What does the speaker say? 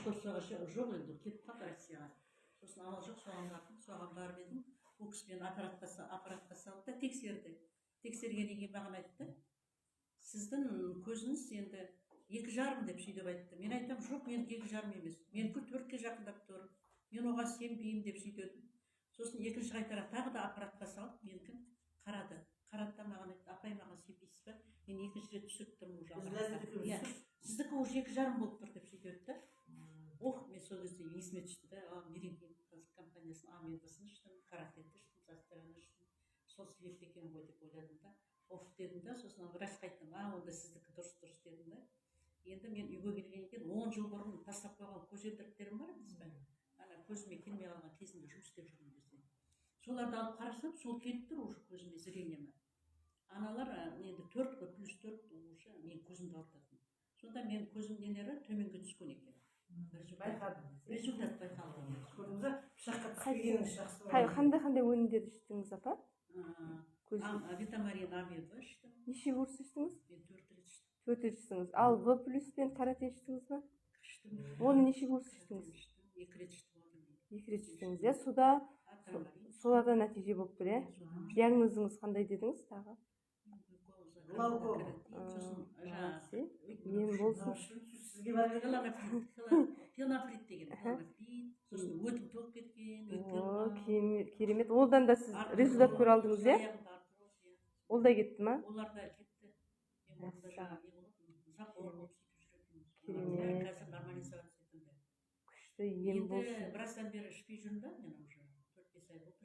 школсага жок енді кетіп қалды Россияға. Сосын амал жоқ, соған барып едім. Ол кісі мені аппаратқа салды да тексерді. Тексергеннен кейін маған айтты, сіздің көзіңіз енді 2,5 деп сөйтіп айтты. Мен айтам, жоқ, менікі 2,5 емес. Менікі 4-ке жақындап тұр. Мен оған сенбеймін деп сөйтедім. Сосын екінші қайтара тағы да аппаратқа салып, менікін қарады. Қарады да маған айтты, апай, маған сенбейсіз ба? Мен екінші рет түсіріп тұрмын уже. Сіздікі уже 2,5 болып тұр деп сөйтеді да. Ох, мен сол кезде есіме түсті да, Меренген компаниясын амелдасын іштім, каратетті іштім, застояны іштім. Сол себепті екен ғой деп ойладым да. Оф дедім да, сосын врачқа айттым, онда сіздікі дұрыс дедім да. Енді мен үйге келгеннен кейін 10 жыл бұрын тастап қойған көзілдіріктерім бар емес пе? Ана көзіме келмей қалған кезінде жұмыс істеп жүрген кезде. Соларды алып қарасам, сол келіп тұр уже көзіме, зрениеме. Аналар енді 4 плюс 4 уже мен көзімді ауыртатын. Сонда мен көзім нелері төменге түскен екен. Результат байқалды. Көрдіңіз бе? Пышаққа түспегеніңіз жақсы. Қандай өнімдерді іштіңіз, апа? Витамарин амебі іштім. Неше курс іштіңіз? Мен 4 рет іштім. 4 рет іштіңіз. Ал В плюс пен карате іштіңіз ба? Іштім. Оны неше курс іштіңіз? 2 рет іштім. 2 рет іштіңіз, содада нәтиже болып тұр, диагнозыңыз қандай дедіңіз тағы? Глауком. Ем болсын. Сізге барған Хелофрит деген. Сосын өтім толып кеткен. Керемет. Олдан да сіз результат көре алдыңыз, Ол да кетті ма? Олар да кетті. Керемет. Қазір нормализация етілді. Күшті ем болсын. Біраздан бері ішпей жүрмін да, мен уже 4-5 ай болды.